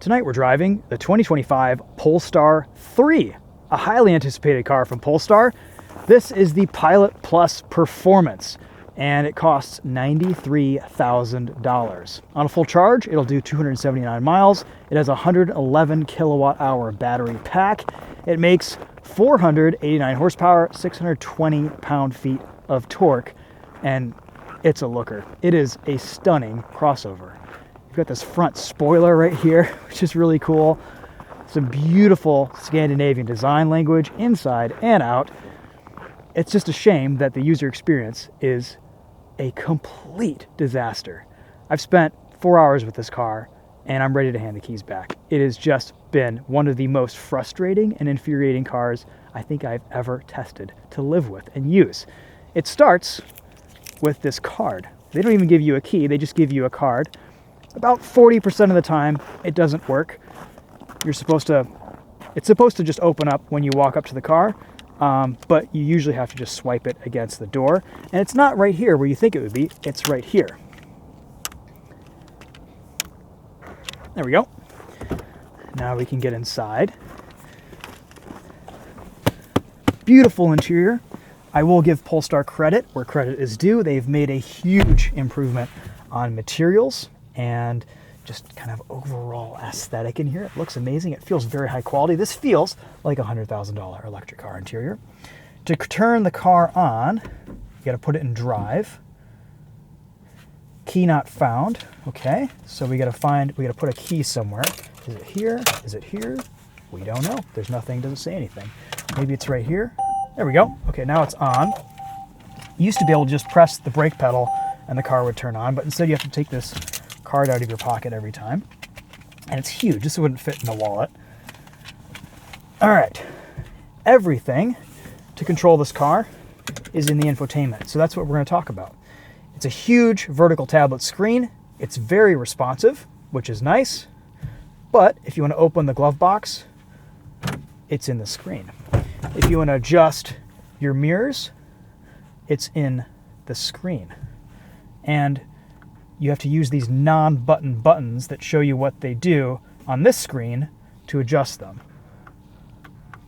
Tonight we're driving the 2025 Polestar 3, a highly anticipated car from Polestar. This is the Pilot Plus Performance, and it costs $93,000. On a full charge, it'll do 279 miles. It has a 111 kilowatt hour battery pack. It makes 489 horsepower, 620 pound-feet of torque, and it's a looker. It is a stunning crossover. You've got this front spoiler right here, which is really cool. Some beautiful Scandinavian design language inside and out. It's just a shame that the user experience is a complete disaster. I've spent 4 hours with this car and I'm ready to hand the keys back. It has just been one of the most frustrating and infuriating cars I think I've ever tested to live with and use. It starts with this card. They don't even give you a key, they just give you a card. About 40% of the time, it doesn't work. It's supposed to just open up when you walk up to the car, but you usually have to just swipe it against the door. And it's not right here where you think it would be, it's right here. There we go. Now we can get inside. Beautiful interior. I will give Polestar credit where credit is due. They've made a huge improvement on materials and just kind of overall aesthetic in here. It looks amazing. It feels very high quality. This feels like a $100,000 electric car interior. To turn the car on, you got to put it in drive. Key not found. Okay, so we got to put a key somewhere. Is it here? Is it here? We don't know. There's nothing, doesn't say anything. Maybe it's right here. There we go. Okay, now it's on. You used to be able to just press the brake pedal and the car would turn on, but instead you have to take this card out of your pocket every time. And it's huge. This wouldn't fit in the wallet. All right. Everything to control this car is in the infotainment. So that's what we're going to talk about. It's a huge vertical tablet screen. It's very responsive, which is nice. But if you want to open the glove box, it's in the screen. If you want to adjust your mirrors, it's in the screen. And you have to use these non-button buttons that show you what they do on this screen to adjust them.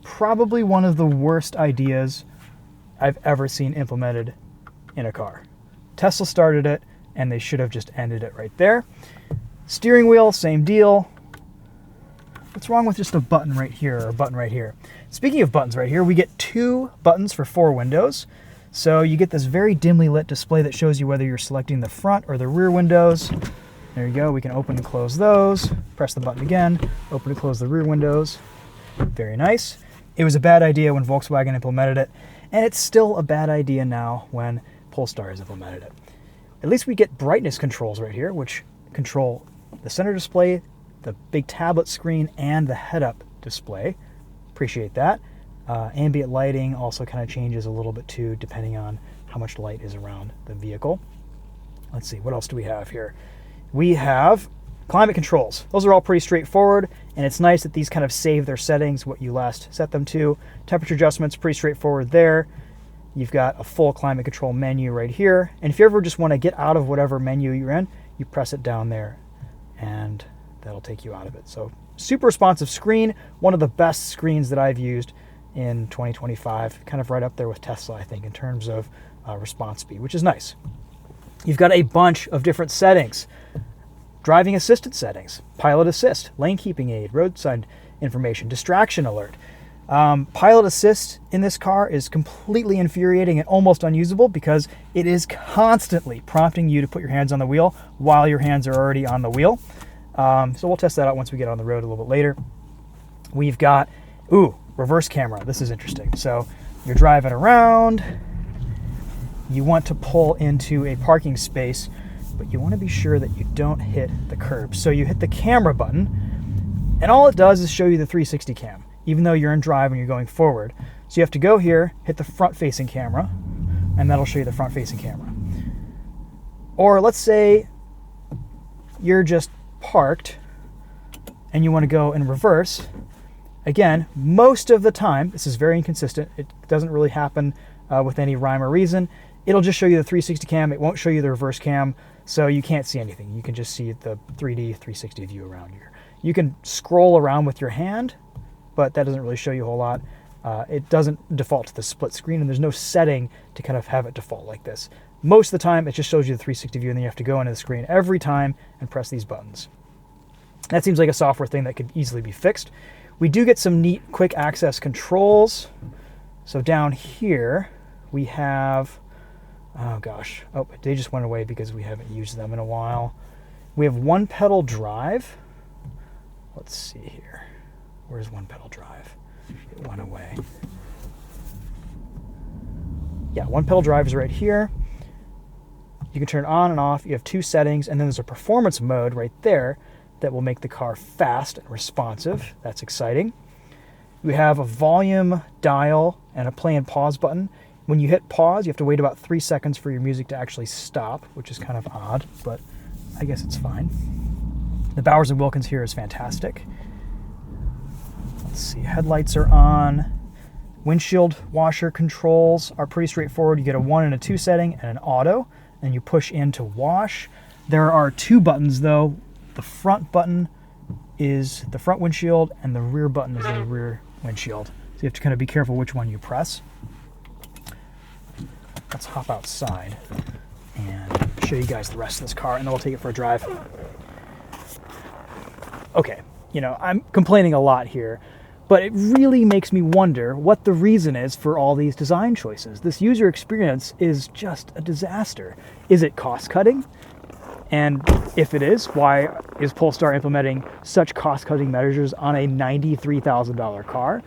Probably one of the worst ideas I've ever seen implemented in a car. Tesla started it, and they should have just ended it right there. Steering wheel, same deal. What's wrong with just a button right here or a button right here? Speaking of buttons right here, we get 2 buttons for 4 windows. So you get this very dimly lit display that shows you whether you're selecting the front or the rear windows. There you go. We can open and close those. Press the button again. Open and close the rear windows. Very nice. It was a bad idea when Volkswagen implemented it, and it's still a bad idea now when Polestar has implemented it. At least we get brightness controls right here, which control the center display, the big tablet screen, and the head-up display. Appreciate that. Ambient lighting also kind of changes a little bit too, depending on how much light is around the vehicle. Let's see, what else do we have here? We have climate controls. Those are all pretty straightforward, and it's nice that these kind of save their settings, what you last set them to. Temperature adjustments, pretty straightforward there. You've got a full climate control menu right here, and if you ever just want to get out of whatever menu you're in, you press it down there, and that'll take you out of it. So super responsive screen, one of the best screens that I've used in 2025, kind of right up there with Tesla, I think, in terms of response speed, which is nice. You've got a bunch of different settings. Driving assisted settings, pilot assist, lane keeping aid, roadside information, distraction alert. Pilot assist in this car is completely infuriating and almost unusable because it is constantly prompting you to put your hands on the wheel while your hands are already on the wheel. So we'll test that out once we get on the road a little bit later. We've got, reverse camera. This is interesting. So you're driving around, you want to pull into a parking space, but you want to be sure that you don't hit the curb. So you hit the camera button, and all it does is show you the 360 cam, even though you're in drive and you're going forward. So you have to go here, hit the front-facing camera, and that'll show you the front-facing camera. Or let's say you're just parked and you want to go in reverse. Again, most of the time, this is very inconsistent. It doesn't really happen with any rhyme or reason. It'll just show you the 360 cam. It won't show you the reverse cam, so you can't see anything. You can just see the 3D 360 view around You can scroll around with your hand, but that doesn't really show you a whole lot. It doesn't default to the split screen, and there's no setting to kind of have it default like this. Most of the time, it just shows you the 360 view, and then you have to go into the screen every time and press these buttons. That seems like a software thing that could easily be fixed. We do get some neat quick access controls. So down here, we have, oh gosh, oh, they just went away because we haven't used them in a while. We have one pedal drive. Let's see here. Where's one pedal drive? It went away. Yeah, one pedal drive is right here. You can turn it on and off. You have two settings, and then there's a performance mode right there that will make the car fast and responsive. That's exciting. We have a volume dial and a play and pause button. When you hit pause, you have to wait about 3 seconds for your music to actually stop, which is kind of odd, but I guess it's fine. The Bowers & Wilkins here is fantastic. Let's see, headlights are on. Windshield washer controls are pretty straightforward. You get a 1 and a 2 setting and an auto, and you push in to wash. There are two buttons though. The front button is the front windshield, and the rear button is the rear windshield. So you have to kind of be careful which one you press. Let's hop outside and show you guys the rest of this car, and then we'll take it for a drive. Okay, you know, I'm complaining a lot here, but it really makes me wonder what the reason is for all these design choices. This user experience is just a disaster. Is it cost cutting? And if it is, why is Polestar implementing such cost-cutting measures on a $93,000 car?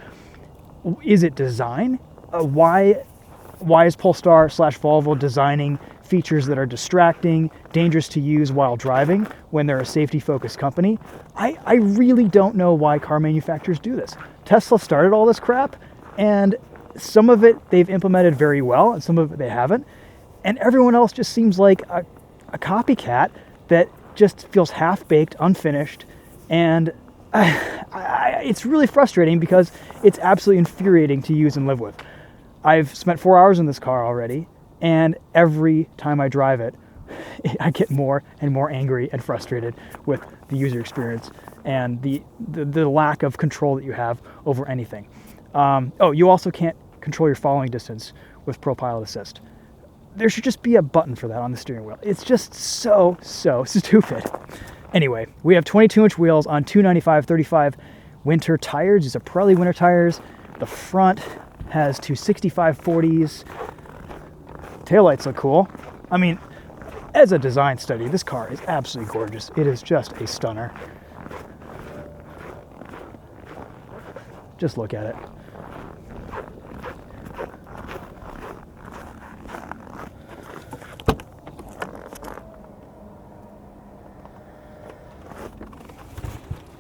Is it design? Why is Polestar/Volvo designing features that are distracting, dangerous to use while driving when they're a safety-focused company? I really don't know why car manufacturers do this. Tesla started all this crap, and some of it they've implemented very well, and some of it they haven't. And everyone else just seems like a copycat that just feels half-baked, unfinished, and it's really frustrating because it's absolutely infuriating to use and live with. I've spent 4 hours in this car already, and every time I drive it, I get more and more angry and frustrated with the user experience and the lack of control that you have over anything. Oh, you also can't control your following distance with Pro Pilot Assist. There should just be a button for that on the steering wheel. It's just so stupid. Anyway, we have 22-inch wheels on 295/35 winter tires. These are Pirelli winter tires. The front has two 65/40s. Taillights look cool. I mean, as a design study, this car is absolutely gorgeous. It is just a stunner. Just look at it.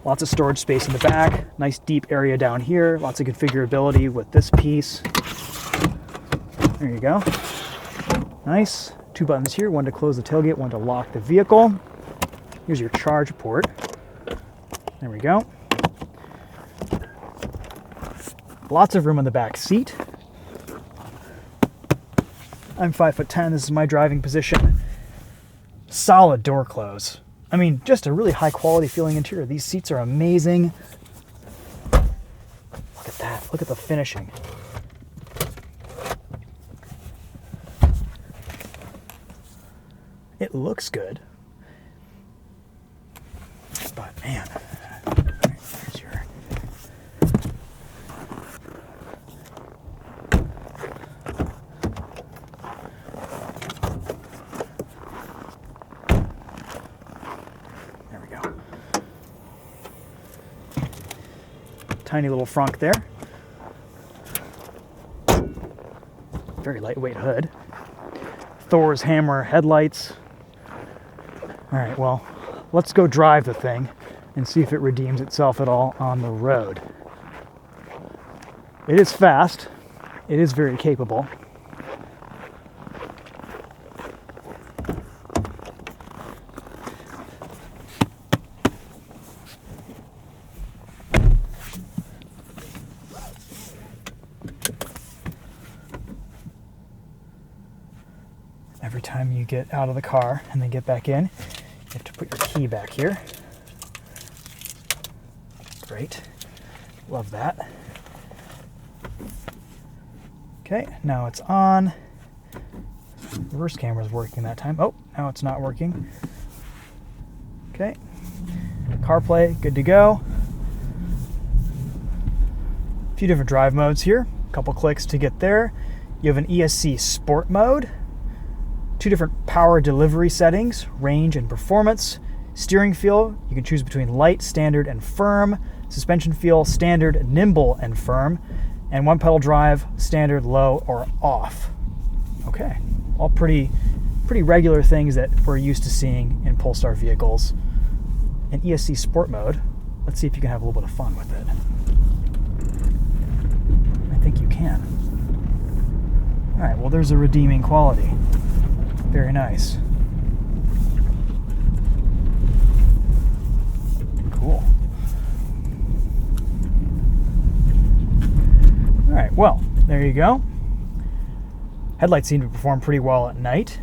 Lots of storage space in the back, nice deep area down here, lots of configurability with this piece. There you go. Nice. Two buttons here, one to close the tailgate, one to lock the vehicle. Here's your charge port. There we go. Lots of room on the back seat. I'm 5'10", this is my driving position. Solid door close. I mean, just a really high quality feeling interior. These seats are amazing. Look at that. Look at the finishing. It looks good. But man, there's your... There we go. Tiny little frunk there. Very lightweight hood. Thor's hammer headlights. All right, well, let's go drive the thing and see if it redeems itself at all on the road. It is fast. It is very capable. Every time you get out of the car and then get back in, you have to put your key back here. Great. Love that. Okay, now it's on. Reverse camera's working that time. Oh, now it's not working. Okay. CarPlay, good to go. A few different drive modes here. A couple clicks to get there. You have an ESC Sport mode. 2 different power delivery settings, range and performance. Steering feel, you can choose between light, standard, and firm. Suspension feel, standard, nimble, and firm. And 1-pedal drive, standard, low, or off. Okay, all pretty regular things that we're used to seeing in Polestar vehicles. In ESC Sport mode, let's see if you can have a little bit of fun with it. I think you can. All right, well, there's a redeeming quality. Very nice. Cool. All right, well, there you go. Headlights seem to perform pretty well at night.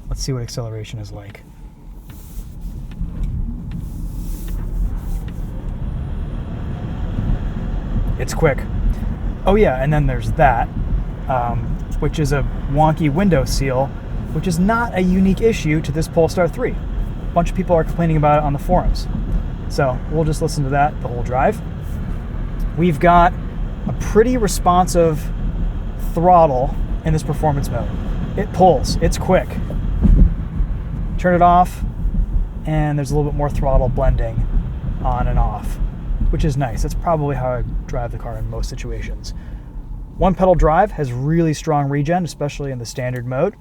Let's see what acceleration is like. It's quick. Oh yeah, and then there's that, which is a wonky window seal, which is not a unique issue to this Polestar 3. A bunch of people are complaining about it on the forums. So we'll just listen to that the whole drive. We've got a pretty responsive throttle in this performance mode. It pulls, it's quick. Turn it off, and there's a little bit more throttle blending on and off, which is nice. That's probably how I drive the car in most situations. 1-pedal drive has really strong regen, especially in the standard mode.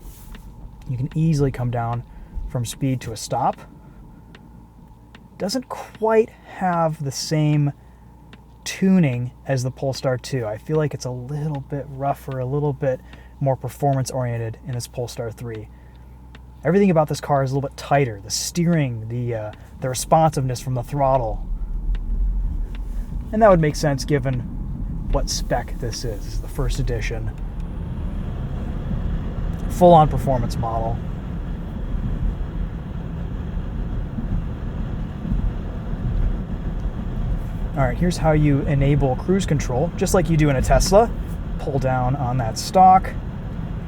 You can easily come down from speed to a stop. Doesn't quite have the same tuning as the Polestar 2. I feel like it's a little bit rougher, a little bit more performance-oriented in this Polestar 3. Everything about this car is a little bit tighter. The steering, the responsiveness from the throttle. And that would make sense given what spec this is. This is the first edition. Full-on performance model. All right, here's how you enable cruise control, just like you do in a Tesla. Pull down on that stalk.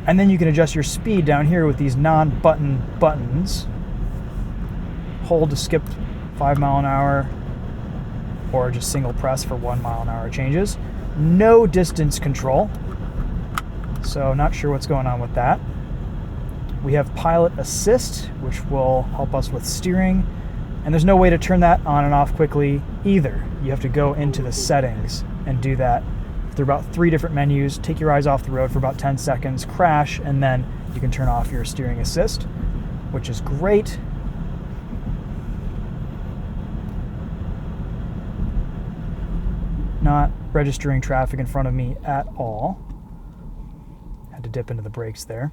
And then you can adjust your speed down here with these non-button buttons. Hold to skip 5 mile an hour, or just single press for 1 mile an hour changes. No distance control, so not sure what's going on with that. We have pilot assist, which will help us with steering, and there's no way to turn that on and off quickly either. You have to go into the settings and do that. There are about 3 different menus. Take your eyes off the road for about 10 seconds, crash, and then you can turn off your steering assist, which is great. Not registering traffic in front of me at all. Had to dip into the brakes there.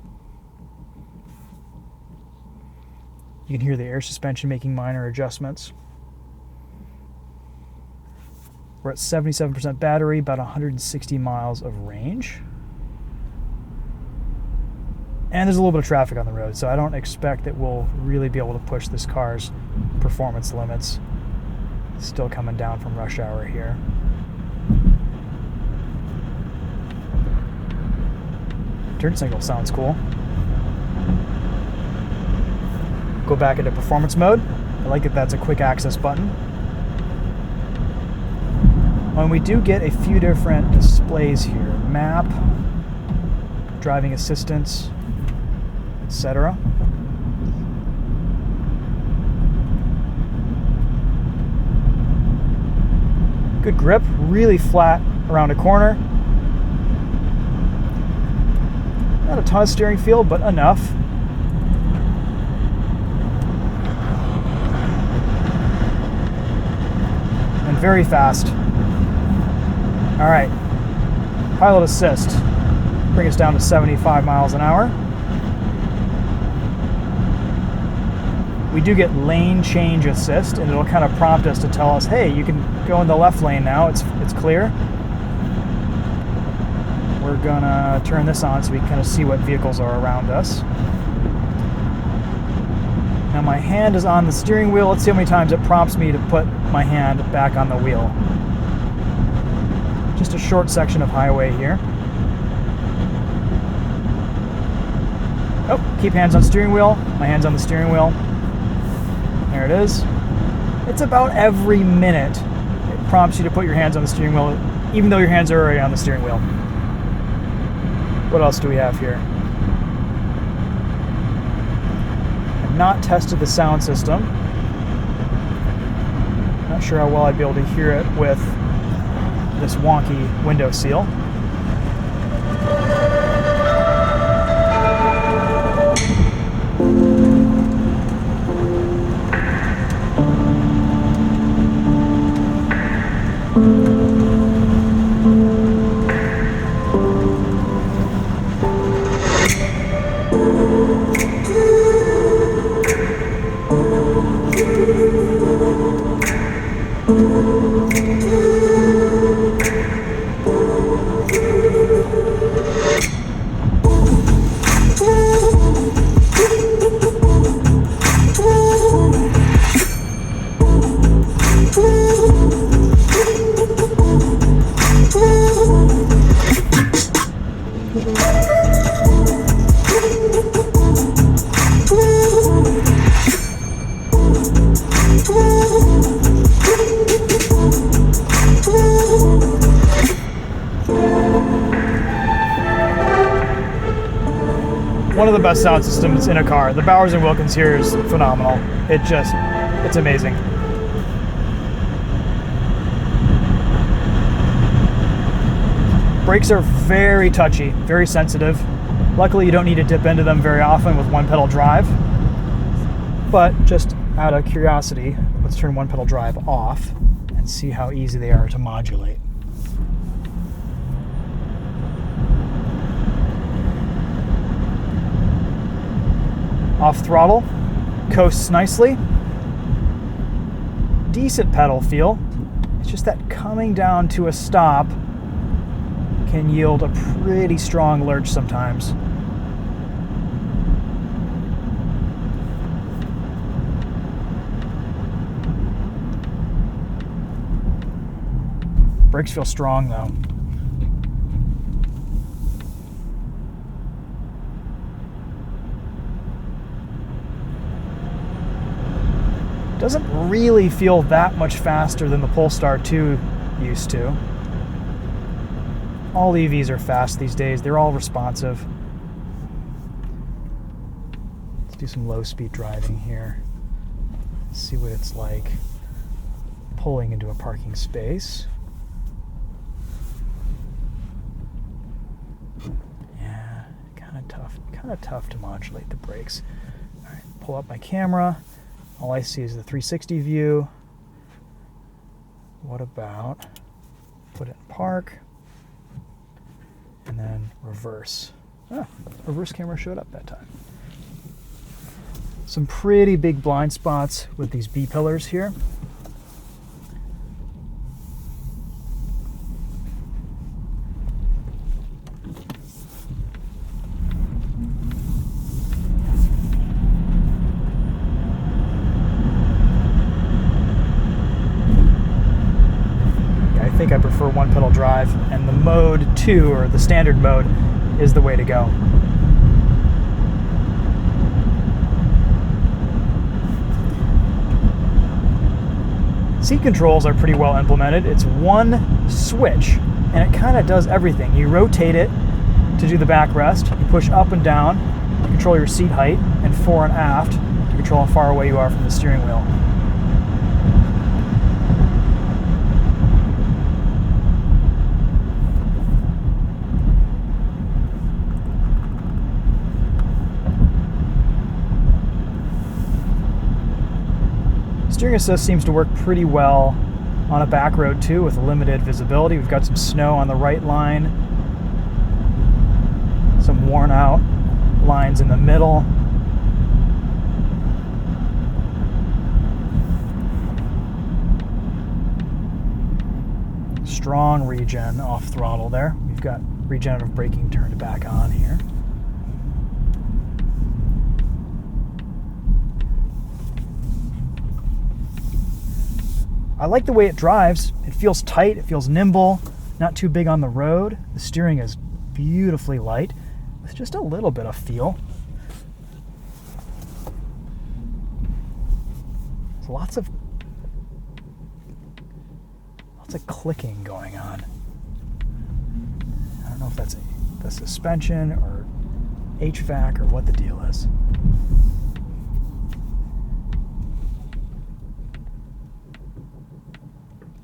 You can hear the air suspension making minor adjustments. We're at 77% battery, about 160 miles of range. And there's a little bit of traffic on the road, so I don't expect that we'll really be able to push this car's performance limits. Still coming down from rush hour here. Turn signal sounds cool. Go back into performance mode. I like that that's a quick access button. And we do get a few different displays here. Map, driving assistance, etc. Good grip, really flat around a corner. Not a ton of steering feel, but enough. And very fast. All right, pilot assist, bring us down to 75 miles an hour. We do get lane change assist, and it'll kind of prompt us to tell us, hey, you can go in the left lane now, it's clear. We're gonna turn this on so we can kind of see what vehicles are around us. Now my hand is on the steering wheel. Let's see how many times it prompts me to put my hand back on the wheel. Just a short section of highway here. Oh, keep hands on steering wheel. My hand's on the steering wheel. There it is. It's about every minute it prompts you to put your hands on the steering wheel, even though your hands are already on the steering wheel. What else do we have here? I've not tested the sound system. Not sure how well I'd be able to hear it with this wonky window seal. One of the best sound systems in a car. The Bowers & Wilkins here is phenomenal. It's amazing. Brakes are very touchy, very sensitive. Luckily, you don't need to dip into them very often with one pedal drive. But just out of curiosity, let's turn one pedal drive off and see how easy they are to modulate. Off throttle, coasts nicely. Decent pedal feel. It's just that coming down to a stop can yield a pretty strong lurch sometimes. Brakes feel strong though. Doesn't really feel that much faster than the Polestar 2 used to. All EVs are fast these days. They're all responsive. Let's do some low-speed driving here. See what it's like pulling into a parking space. Yeah, kind of tough to modulate the brakes. All right, pull up my camera. All I see is the 360 view. What about put it in park and then reverse? Oh, reverse camera showed up that time. Some pretty big blind spots with these B-pillars here. I think I prefer one pedal drive, and the mode 2, or the standard mode, is the way to go. Seat controls are pretty well implemented. It's one switch, and it kind of does everything. You rotate it to do the backrest, you push up and down to control your seat height, and fore and aft to control how far away you are from the steering wheel. Steering assist seems to work pretty well on a back road too, with limited visibility. We've got some snow on the right line, some worn out lines in the middle. Strong regen off throttle there. We've got regenerative braking turned back on here. I like the way it drives. It feels tight, it feels nimble, not too big on the road. The steering is beautifully light with just a little bit of feel. There's lots of clicking going on. I don't know if that's the suspension or HVAC or what the deal is.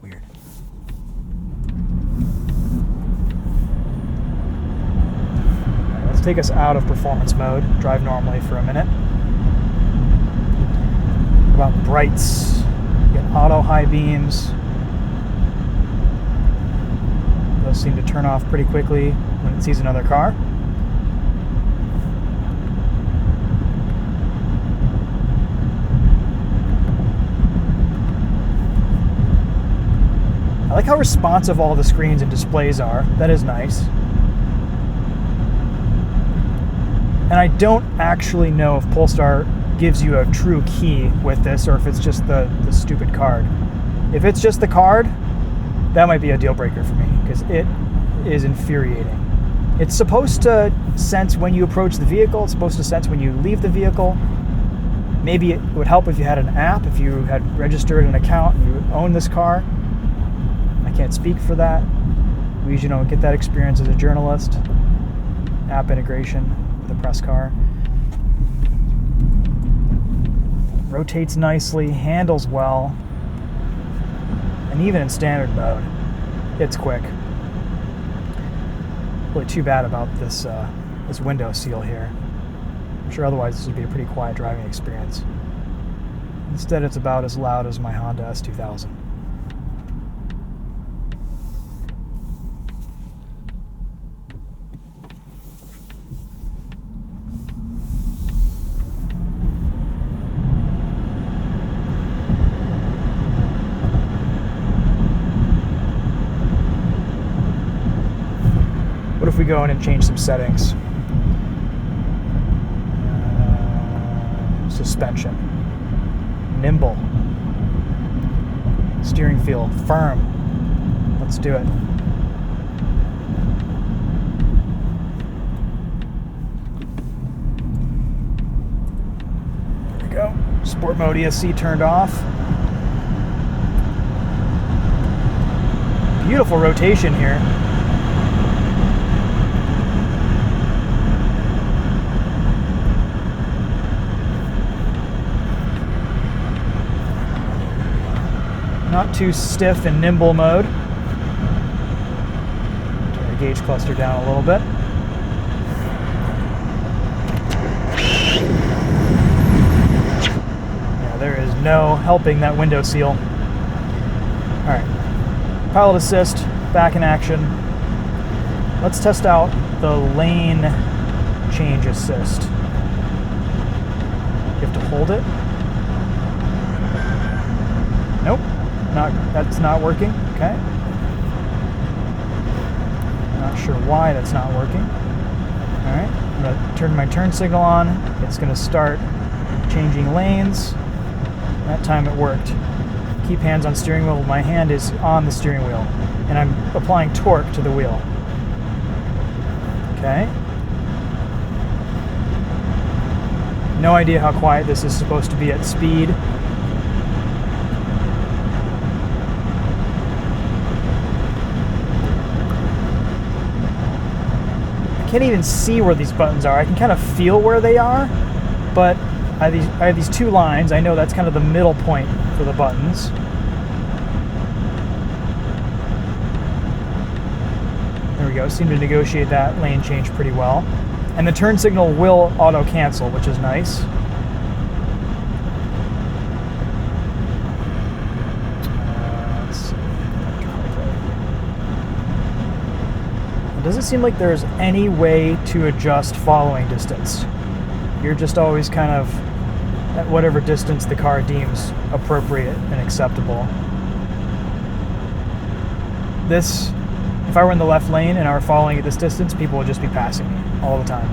Weird. All right, let's take us out of performance mode, drive normally for a minute. What about brights? You get auto high beams. Those seem to turn off pretty quickly when it sees another car. I like how responsive all the screens and displays are. That is nice. And I don't actually know if Polestar gives you a true key with this or if it's just the stupid card. If it's just the card, that might be a deal breaker for me because it is infuriating. It's supposed to sense when you approach the vehicle. It's supposed to sense when you leave the vehicle. Maybe it would help if you had an app, if you had registered an account and you own this car. I can't speak for that. We usually don't get that experience as a journalist. App integration with a press car. Rotates nicely, handles well. And even in standard mode, it's quick. Really too bad about this this window seal here. I'm sure otherwise this would be a pretty quiet driving experience. Instead, it's about as loud as my Honda S2000. What if we go in and change some settings? Suspension. Nimble. Steering feel. Firm. Let's do it. There we go. Sport mode ESC turned off. Beautiful rotation here. Not too stiff and nimble mode. Turn the gauge cluster down a little bit. Yeah, there is no helping that window seal. Alright. Pilot assist, back in action. Let's test out the lane change assist. You have to hold it. Nope. That's not working. Okay. Not sure why that's not working. All right. I'm going to turn my turn signal on. It's going to start changing lanes. That time it worked. Keep hands on steering wheel. My hand is on the steering wheel, and I'm applying torque to the wheel. Okay. No idea how quiet this is supposed to be at speed. I can't even see where these buttons are. I can kind of feel where they are, but I have these two lines. I know that's kind of the middle point for the buttons. There we go. Seem to negotiate that lane change pretty well. And the turn signal will auto cancel, which is nice. Let's see. It doesn't seem like there's any way to adjust following distance. You're just always kind of at whatever distance the car deems appropriate and acceptable. This, if I were in the left lane and I were following at this distance, people would just be passing me all the time.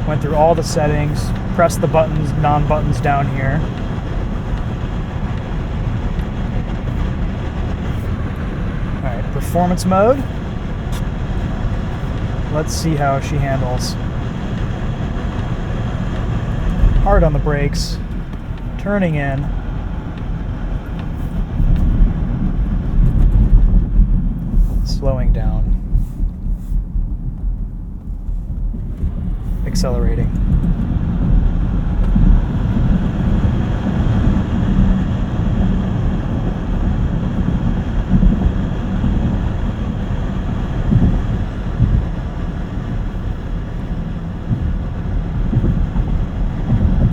Went through all the settings, pressed the buttons, non-buttons down here. All right, performance mode. Let's see how she handles. Hard on the brakes, turning in. Slowing down. Accelerating.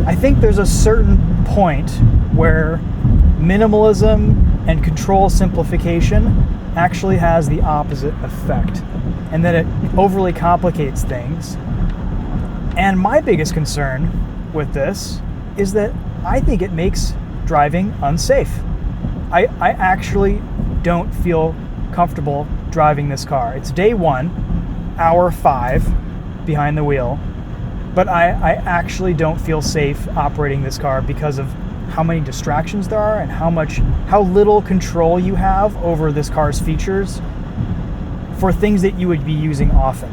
I think there's a certain point where minimalism and control simplification actually has the opposite effect, and that it overly complicates things. And my biggest concern with this is that I think it makes driving unsafe. I actually don't feel comfortable driving this car. It's day 1, hour 5 behind the wheel, but I actually don't feel safe operating this car because of how many distractions there are and how little control you have over this car's features for things that you would be using often.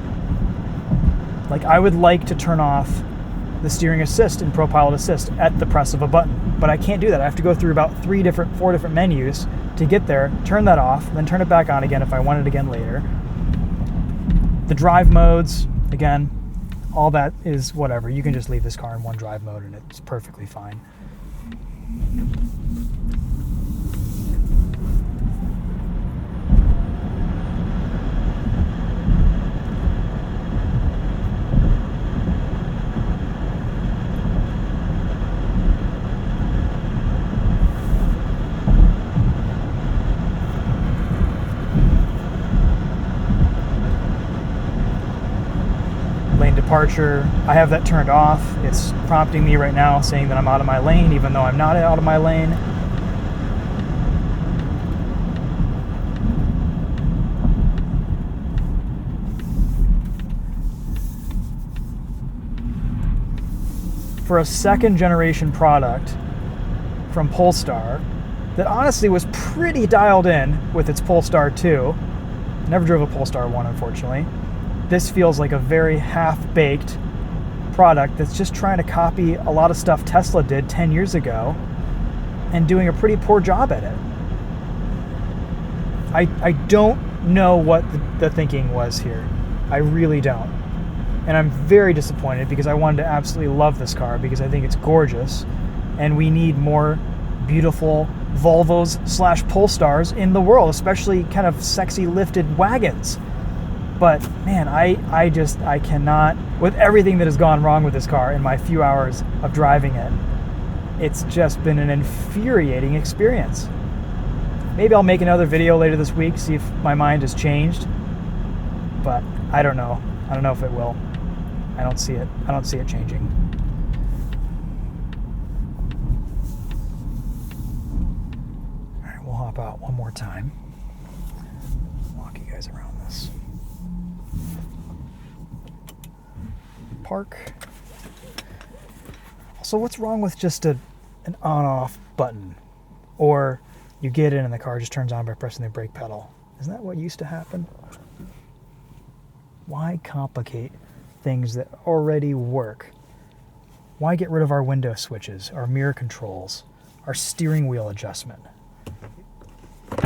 Like, I would like to turn off the steering assist and ProPilot Assist at the press of a button, but I can't do that. I have to go through about 4 different menus to get there, turn that off, then turn it back on again if I want it again later. The drive modes, again, all that is whatever. You can just leave this car in one drive mode and it's perfectly fine. Lane departure, I have that turned off. It's prompting me right now saying that I'm out of my lane, even though I'm not out of my lane. For a second generation product from Polestar that honestly was pretty dialed in with its Polestar 2. Never drove a Polestar 1, unfortunately. This feels like a very half-baked product that's just trying to copy a lot of stuff Tesla did 10 years ago and doing a pretty poor job at it. I don't know what the thinking was here. I really don't. And I'm very disappointed because I wanted to absolutely love this car because I think it's gorgeous and we need more beautiful Volvos / Polestars in the world, especially kind of sexy lifted wagons. But man, I cannot, with everything that has gone wrong with this car in my few hours of driving it, it's just been an infuriating experience. Maybe I'll make another video later this week, see if my mind has changed, but I don't know. I don't know if it will. I don't see it changing. All right, we'll hop out one more time. Walk you guys around this. Park. Also, what's wrong with just an on-off button? Or you get in and the car just turns on by pressing the brake pedal. Isn't that what used to happen? Why complicate things that already work? Why get rid of our window switches, our mirror controls, our steering wheel adjustment? There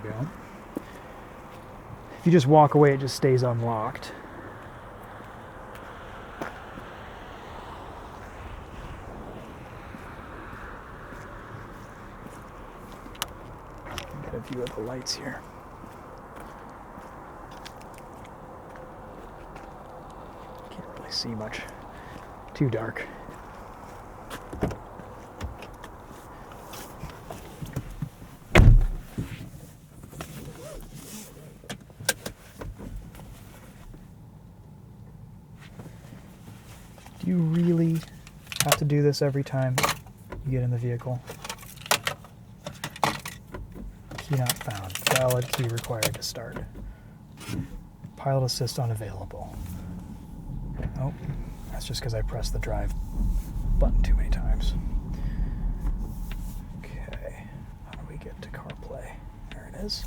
we go. If you just walk away, it just stays unlocked. Get a view of the lights here. Can't really see much. Too dark. Do you really have to do this every time? You get in the vehicle. Key not found. Valid key required to start. Pilot assist unavailable. Oh, that's just because I pressed the drive button too many times. Okay, how do we get to CarPlay? There it is.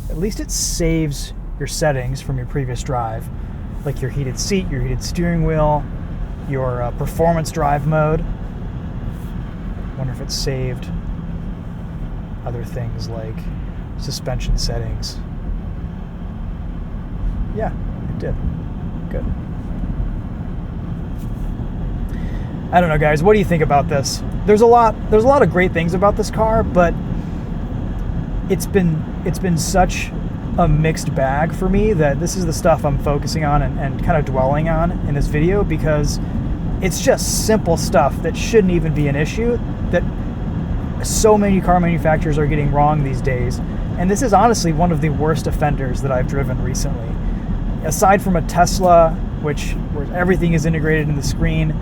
At least it saves your settings from your previous drive, like your heated seat, your heated steering wheel, your performance drive mode. Wonder if it saved other things like suspension settings. Yeah, it did. Good. I don't know, guys. What do you think about this? There's a lot of great things about this car, but it's been such a mixed bag for me that this is the stuff I'm focusing on and kind of dwelling on in this video, because it's just simple stuff that shouldn't even be an issue that so many car manufacturers are getting wrong these days. And this is honestly one of the worst offenders that I've driven recently. Aside from a Tesla, where everything is integrated in the screen,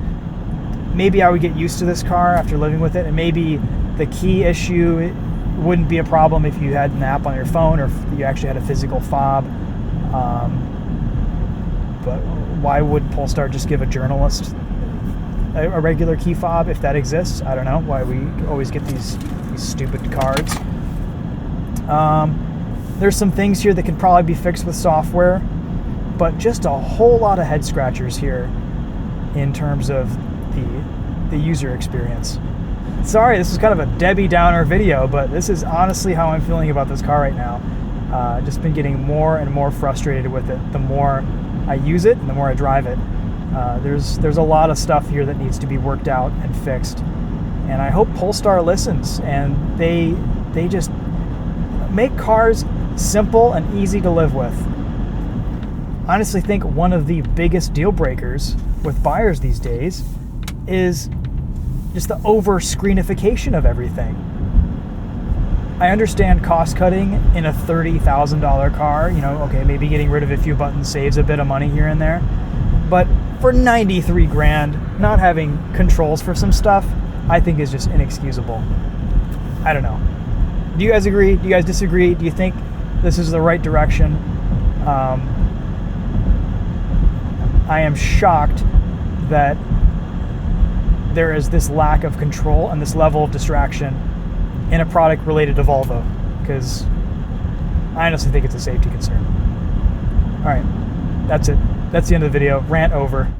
maybe I would get used to this car after living with it, and maybe the key issue wouldn't be a problem if you had an app on your phone or if you actually had a physical fob. But why would Polestar just give a journalist a regular key fob if that exists? I don't know why we always get these stupid cards. There's some things here that can probably be fixed with software, but just a whole lot of head scratchers here in terms of the user experience. Sorry, this is kind of a Debbie Downer video, but this is honestly how I'm feeling about this car right now. Just been getting more and more frustrated with it the more I use it and the more I drive it. There's a lot of stuff here that needs to be worked out and fixed, and I hope Polestar listens and they just make cars simple and easy to live with. I honestly think one of the biggest deal breakers with buyers these days is just the over-screenification of everything. I understand cost cutting in a $30,000 car. Okay, maybe getting rid of a few buttons saves a bit of money here and there. But for 93 grand, not having controls for some stuff, I think is just inexcusable. I don't know. Do you guys agree? Do you guys disagree? Do you think this is the right direction? I am shocked that there is this lack of control and this level of distraction in a product related to Volvo, because I honestly think it's a safety concern. All right, that's it. That's the end of the video. Rant over.